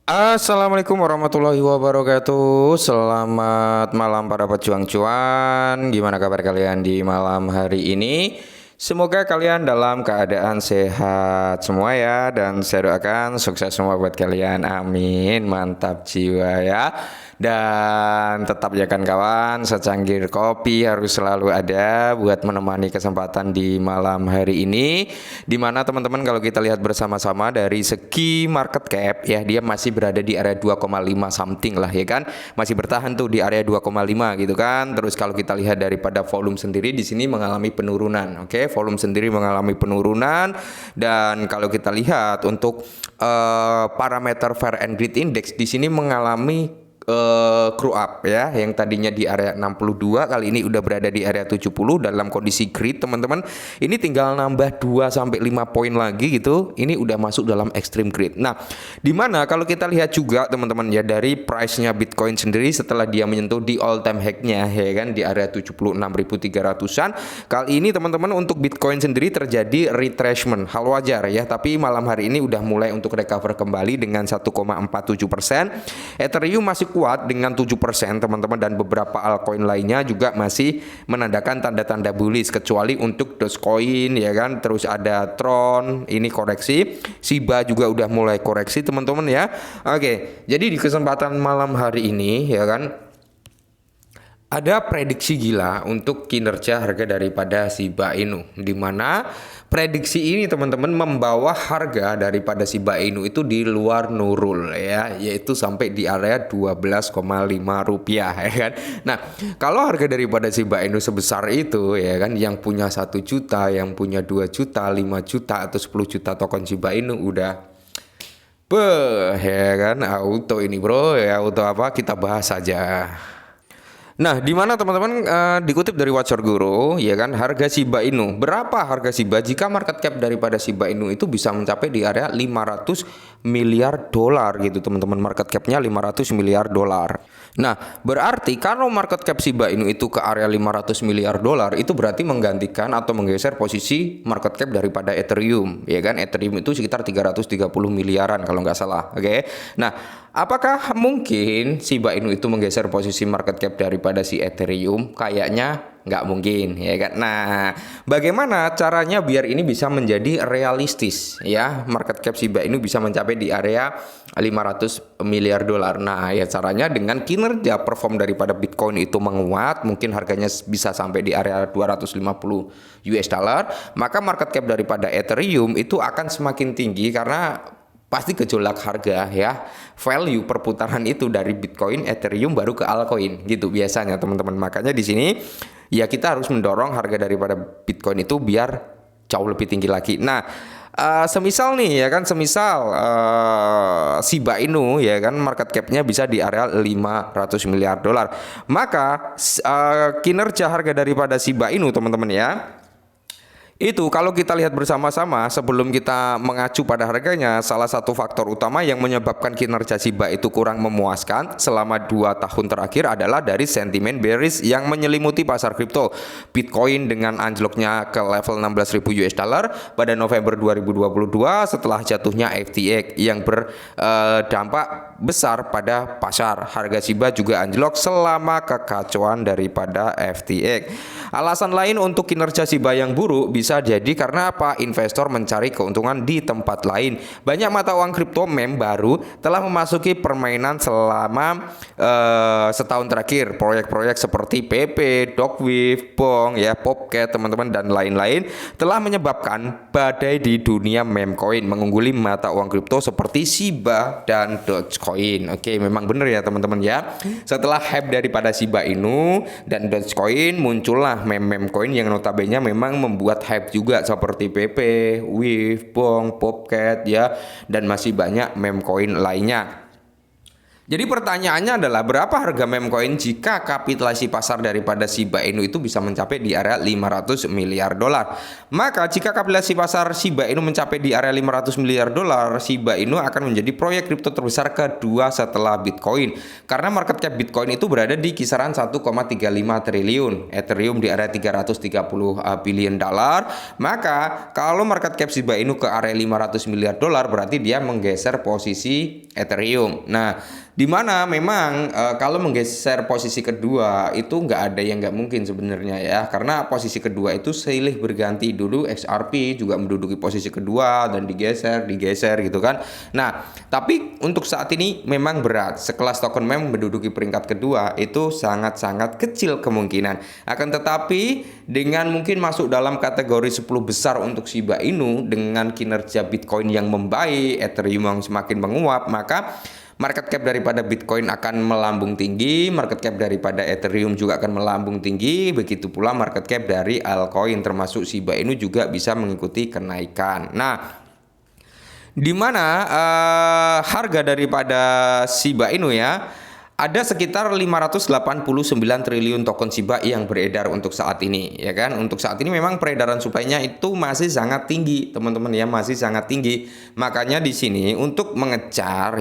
Assalamualaikum warahmatullahi wabarakatuh. Selamat malam para pejuang cuan. Gimana kabar kalian di malam hari ini? Semoga kalian dalam keadaan sehat semua ya. Dan saya doakan sukses semua buat kalian. Amin. Mantap jiwa ya. Dan tetap jaga kawan, secangkir kopi harus selalu ada buat menemani kesempatan di malam hari ini. Dimana teman-teman kalau kita lihat bersama-sama dari segi market cap ya, dia masih berada di area 2,5 something lah ya kan. Masih bertahan tuh di area 2,5 gitu kan. Terus kalau kita lihat daripada volume sendiri di sini mengalami penurunan. Oke, volume sendiri mengalami penurunan. Dan kalau kita lihat untuk parameter Fair and Greed Index di sini mengalami crew up ya, yang tadinya di area 62 kali ini udah berada di area 70 dalam kondisi greed teman-teman. Ini tinggal nambah 2 sampai 5 poin lagi gitu. Ini udah masuk dalam extreme greed. Nah, dimana kalau kita lihat juga teman-teman ya dari price-nya Bitcoin sendiri setelah dia menyentuh di all time high-nya ya kan di area 76.300-an. Kali ini teman-teman untuk Bitcoin sendiri terjadi retracement. Hal wajar ya, tapi malam hari ini udah mulai untuk recover kembali dengan 1,47%. Ethereum masih kuat dengan 7% teman-teman, dan beberapa altcoin lainnya juga masih menandakan tanda-tanda bullish kecuali untuk Dogecoin ya kan. Terus ada Tron ini koreksi, Shiba juga udah mulai koreksi teman-teman ya. Oke, jadi di kesempatan malam hari ini ya kan ada prediksi gila untuk kinerja harga daripada Shiba Inu, di mana prediksi ini teman-teman membawa harga daripada Shiba Inu itu di luar nurul ya, yaitu sampai di area 12,5 rupiah ya kan. Nah, kalau harga daripada Shiba Inu sebesar itu ya kan, yang punya 1 juta, yang punya 2 juta, 5 juta atau 10 juta token Shiba Inu udah ya kan, auto ini bro ya, auto apa kita bahas saja. Nah, di mana teman-teman dikutip dari Watcher Guru, ya kan, harga Shiba Inu. Berapa harga Shiba jika market cap daripada Shiba Inu itu bisa mencapai di area 500 miliar dolar gitu, teman-teman. Market capnya 500 miliar dolar. Nah, berarti kalau market cap Shiba Inu itu ke area 500 miliar dolar, itu berarti menggantikan atau menggeser posisi market cap daripada Ethereum, ya kan? Ethereum itu sekitar 330 miliaran kalau nggak salah. Oke. Nah, apakah mungkin Shiba Inu itu menggeser posisi market cap daripada si Ethereum? Kayaknya nggak mungkin ya kan. Nah, bagaimana caranya biar ini bisa menjadi realistis ya, market cap Shiba Inu bisa mencapai di area 500 miliar dolar. Nah, ya caranya dengan kinerja perform daripada Bitcoin itu menguat, mungkin harganya bisa sampai di area 250 US dollar, maka market cap daripada Ethereum itu akan semakin tinggi karena pasti gejolak harga ya, value perputaran itu dari Bitcoin, Ethereum baru ke altcoin gitu biasanya teman-teman. Makanya di sini ya kita harus mendorong harga daripada Bitcoin itu biar jauh lebih tinggi lagi. Nah, semisal nih ya kan, semisal Shiba Inu ya kan market capnya bisa di area 500 miliar dolar, maka kinerja harga daripada Shiba Inu teman-teman ya, itu kalau kita lihat bersama-sama sebelum kita mengacu pada harganya, salah satu faktor utama yang menyebabkan kinerja Shiba itu kurang memuaskan selama 2 tahun terakhir adalah dari sentimen bearish yang menyelimuti pasar kripto. Bitcoin dengan anjloknya ke level 16.000 US dollar pada November 2022 setelah jatuhnya FTX yang berdampak besar pada pasar. Harga Shiba juga anjlok selama kekacauan daripada FTX. Alasan lain untuk kinerja Shiba yang buruk bisa jadi karena apa? Investor mencari keuntungan di tempat lain. Banyak mata uang kripto meme baru telah memasuki permainan selama setahun terakhir. Proyek-proyek seperti PP, Dogwifo, Bong, ya, Popcat, teman-teman dan lain-lain telah menyebabkan badai di dunia meme coin, mengungguli mata uang kripto seperti Shiba dan Dogecoin. Oke, memang benar ya teman-teman ya. Setelah hype daripada Shiba Inu dan Dogecoin, muncullah meme-meme coin yang notabene memang membuat hype juga seperti PP, Wave, Bong, Popcat ya, dan masih banyak meme coin lainnya. Jadi pertanyaannya adalah berapa harga meme coin jika kapitalisasi pasar daripada Shiba Inu itu bisa mencapai di area 500 miliar dolar. Maka jika kapitalisasi pasar Shiba Inu mencapai di area 500 miliar dolar, Shiba Inu akan menjadi proyek kripto terbesar kedua setelah Bitcoin. Karena market cap Bitcoin itu berada di kisaran 1,35 triliun, Ethereum di area 330 billion dolar. Maka kalau market cap Shiba Inu ke area 500 miliar dolar berarti dia menggeser posisi Ethereum. Nah, di mana memang kalau menggeser posisi kedua itu nggak ada yang nggak mungkin sebenarnya ya, karena posisi kedua itu silih berganti. Dulu XRP juga menduduki posisi kedua dan digeser gitu kan. Nah, tapi untuk saat ini memang berat. Sekelas token meme menduduki peringkat kedua itu sangat-sangat kecil kemungkinan. Akan tetapi dengan mungkin masuk dalam kategori 10 besar untuk Shiba Inu dengan kinerja Bitcoin yang membaik, Ethereum yang semakin menguap, maka market cap daripada Bitcoin akan melambung tinggi, market cap daripada Ethereum juga akan melambung tinggi, begitu pula market cap dari altcoin termasuk Shiba Inu juga bisa mengikuti kenaikan. Nah, di mana harga daripada Shiba Inu ya, ada sekitar 589 triliun token Shiba yang beredar untuk saat ini, ya kan? Untuk saat ini memang peredaran supply-nya itu masih sangat tinggi, teman-teman ya, masih sangat tinggi. Makanya di sini untuk mengejar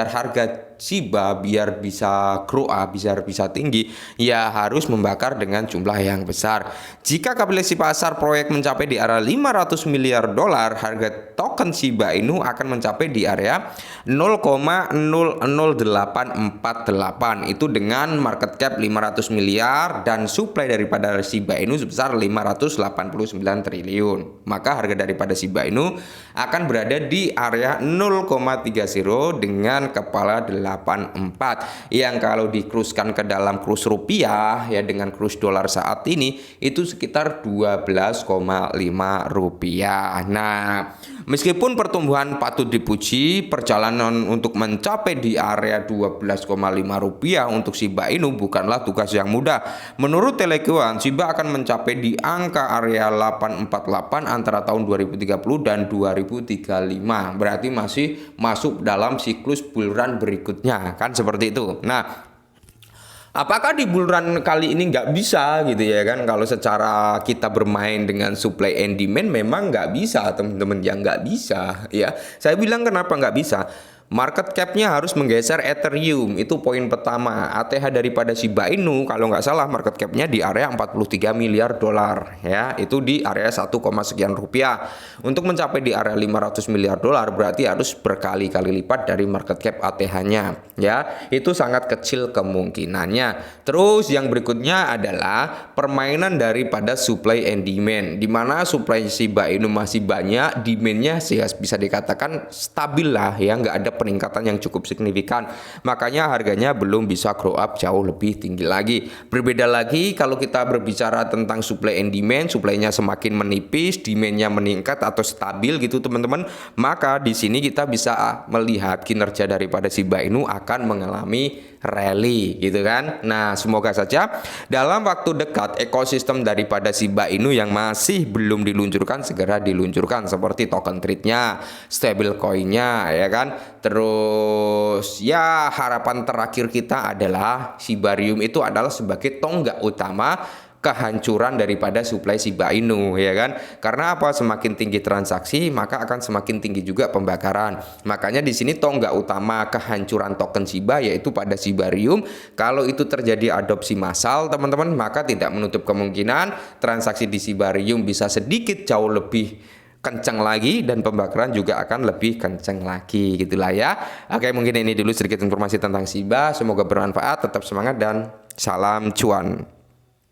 harga Shiba biar bisa grow up, biar bisa tinggi, ya harus membakar dengan jumlah yang besar. Jika kapitalisasi pasar proyek mencapai di area 500 miliar dolar, harga token Shiba Inu akan mencapai di area 0,00848, itu dengan market cap 500 miliar dan supply daripada Shiba Inu sebesar 589 triliun. Maka harga daripada Shiba Inu akan berada di area 0,30 dengan kepala 84, yang kalau dikruskan ke dalam kurs rupiah ya dengan kurs dolar saat ini itu sekitar 12,5 rupiah. Nah, meskipun pertumbuhan patut dipuji, perjalanan untuk mencapai di area 12,5 rupiah untuk Shiba Inu bukanlah tugas yang mudah. Menurut Telecuan, Shiba akan mencapai di angka area 848 antara tahun 2030 dan 2035. Berarti masih masuk dalam siklus bull run berikutnya, kan seperti itu. Nah, apakah di bull run kali ini nggak bisa gitu ya kan? Kalau secara kita bermain dengan supply and demand memang nggak bisa, teman-teman, ya nggak bisa ya. Saya bilang kenapa nggak bisa? Market cap-nya harus menggeser Ethereum, itu poin pertama. ATH daripada Shiba Inu kalau nggak salah market cap-nya di area 43 miliar dolar ya, itu di area 1, sekian rupiah. Untuk mencapai di area 500 miliar dolar berarti harus berkali-kali lipat dari market cap ATH-nya ya. Itu sangat kecil kemungkinannya. Terus yang berikutnya adalah permainan daripada supply and demand, di mana supply Shiba Inu masih banyak, demand-nya bisa dikatakan stabil lah ya, nggak ada peningkatan yang cukup signifikan. Makanya harganya belum bisa grow up jauh lebih tinggi lagi. Berbeda lagi kalau kita berbicara tentang supply and demand, supply-nya semakin menipis, demand-nya meningkat atau stabil gitu teman-teman. Maka di sini kita bisa melihat kinerja daripada Shiba Inu akan mengalami rally gitu kan. Nah, semoga saja dalam waktu dekat ekosistem daripada Shiba Inu yang masih belum diluncurkan segera diluncurkan, seperti token trade-nya, stable coin-nya ya kan. Terus ya harapan terakhir kita adalah Shibarium itu adalah sebagai tonggak utama kehancuran daripada supply Shiba Inu ya kan. Karena apa? Semakin tinggi transaksi maka akan semakin tinggi juga pembakaran. Makanya di sini tonggak utama kehancuran token Shiba yaitu pada Shibarium. Kalau itu terjadi adopsi massal teman-teman, maka tidak menutup kemungkinan transaksi di Shibarium bisa sedikit jauh lebih kencang lagi dan pembakaran juga akan lebih kencang lagi gitulah ya. Oke, mungkin ini dulu sedikit informasi tentang Shiba, semoga bermanfaat, tetap semangat dan salam cuan.